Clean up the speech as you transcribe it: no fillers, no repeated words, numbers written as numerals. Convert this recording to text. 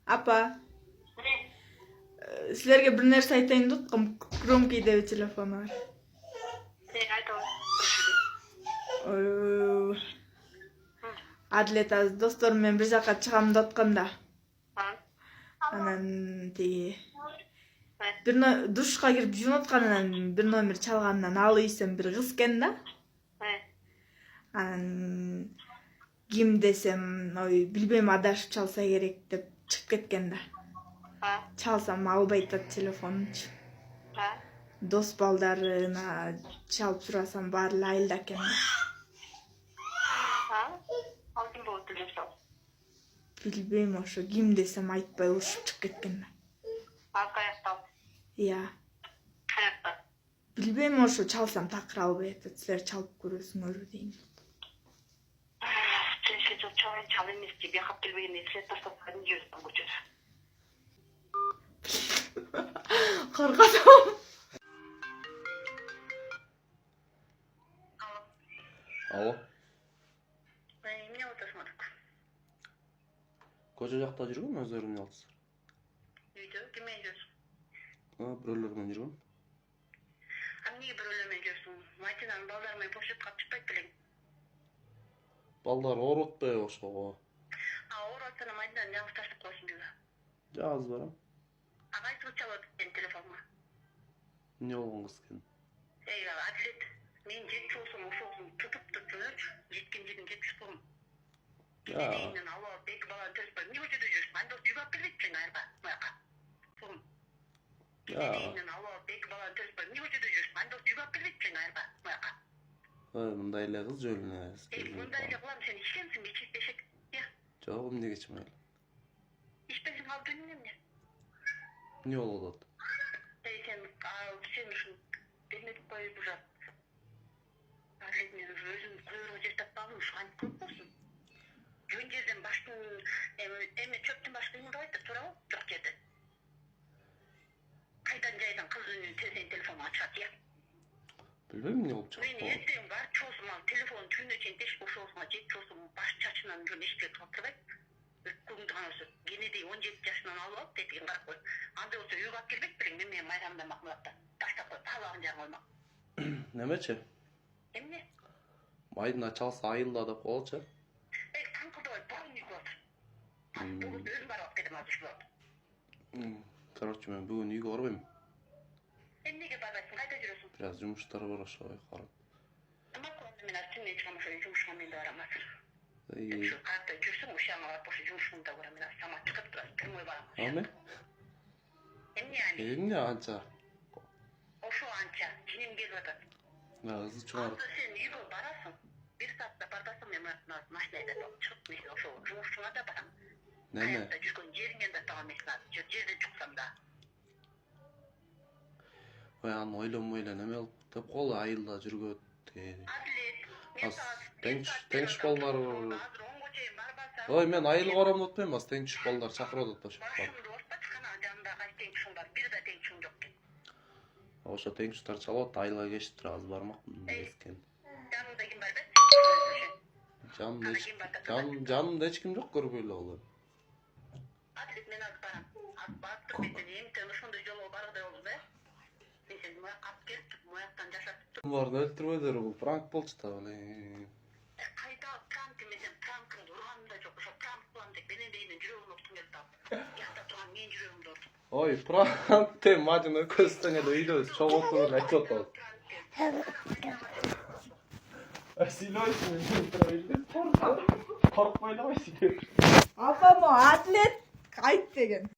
Апа, силерге бир нерсе айтайын деп аткам. Громкий деп телефон бар. Адлет азыр досторум менен бир жака чыгам деп атканда. Анан тиги бир душка кирип жуунуп атканынан бир номер чалганынан алыйсым бир кыз экен да. Анан ким десем, ой, билбейм, адашып чалса керек деп чыгып кеткен да. Çalsam alбай атат телефонунчу. Дос балдарына чалып турасам баары эле айылда экен да. Ал ким болот телефон? Билбейм, ошо ким десем айтпай урушуп чыгып кеткен да. Каякта? Ия. Каякта? Билбейм, ошо чалсам такыр албай атат. Силер чалып көрөсүңөр дейм. Сен чал эмес тебе хап келбегенде свет таштап жүрөсүң көчөдө. Коркотом. Алло. Эмне отурсуңар? Көчө жакта жүргөм, өздөрүң алсыздар. Үйдө ким менен жүрөсүң? Бирөөлөр менен жүргөм. Эмнеге бирөөлөр менен жүрөсүң? Матинанын балдары менен почтка чыкпайт белең. Балдар ооруп атпайбы ошого? Ооруп атсана Матинаны жаңы таштап коесуң деле. Жазып барам. Кайсы кыз чалып атат телефонума? Эмне болгон кыз экен? Адлет, мен жетчү болсом ошону тутуп жүрөчү. Жеткен жерин жетишип койгум. Дейинен алып эки баланы төрөтпөй. Эмне көчөдө жүрөсүң? Анда үйгө алып келбейсиң айырба. Буяка. Фурум. Дейинен алып эки баланы төрөтпөй. Эмне көчөдө жүрөсүң? Анда үйгө алып келбейсиң айырба. Буяка. Мындай эле кыз жөнүнө. Мындай эле кылам, сен ичкенсиңби, ичпешек? Жок, эмнеге ичмейли? Ичпесең ал дүйнө эмне? Эмне болуп атат? Сен ушул деметип коюп уже. Мен өзүм көйрөгө жер таппагым, ушу антип көп болсун. Жөн жерден баштын эме чөптүн башы кыймылдабайт да, туурабы? Жок жерде. Кайдан жайдан кыз үнү сенин телефонуңа чыгат, Билбейм эмне болуп чыгат. Мен эртең бар чоосум ал телефон түнүнө чейин тешип ошоосуңа жетип чоосум баш чачынан уже эшикке тыгып турбайт. Көңүлдү канасы. Кенеди 17 жашынан алып алып тетигин карап кой. Андай болсо үйгө алып келбейт белең, мен менен майрамда макмылапта. Таштап коюп, табагын жагып коймак. Немечи? Эмне? Майдына чалса айылда деп коелучу. Таңкылдабай багын үйгө отур. Бүгүн өзүм барып алып кетем азыр ушул. Короче, мен бүгүн үйгө барбайм. Эмнеге барбайсың? Кайда жүрөсүң? Бир аз жумуштар бар ошого карап. Мен азыр түнүнөн чыгам, ошо жумушка мен да барам азыр. Ушу каякта жүрсөң, ушуга барып ошо жумушумда көрөм. Мен азыр сама чыгып турат, прямой барам. Аны? Эмне анча? Ошо анча, чинем келип атат. Кызы чыгарып. Сен үйгө барасың. 1 саатта барбасаң, мен машинада чыгып, мен ошо жумушчуңа да барам. Неме? Каякта жүргөн жериңен да табам, мен жерде жуксам да. Аны ойлонмой эле неме болуп деп кол айылда жүргөт. Тең түш балдар. Ой, мен айылга барам деп атпайм, аз тең түш балдар чакырып атат ошо. Башымды ортпачы кана жанында кайсы тең түшүң бар? Бир да тең түшүң жок экен. Ошо тең түштөр чалып атат, айылга кечип туруп аз бармакмын эскен. Жаныңда ким бар бе? Жанымда эч ким жок, көрбөй эле болом. Адлет, мен азыр барам. Барып туруп мен эмтен ошондой жолго баргыдай болду да. Мен сени муяка алып келип, муяктан жашатып туруп. Буларды өлтүрбөдүр, бул пранк болчу да. Кайда пранк эмес, пранкыңды урганым да жок. Ошо пранк кылам деп менен дейинен жүрөгүмдү оптуң келип алып. Ята турган мен жүрөгүмдү ортуп. Ой, пранк деп мажын өкөзсөң эле үйдө чогуу отуруп айтып атабыз. Силойсың, коркпой эле койсуң. Апама атлет кайт деген.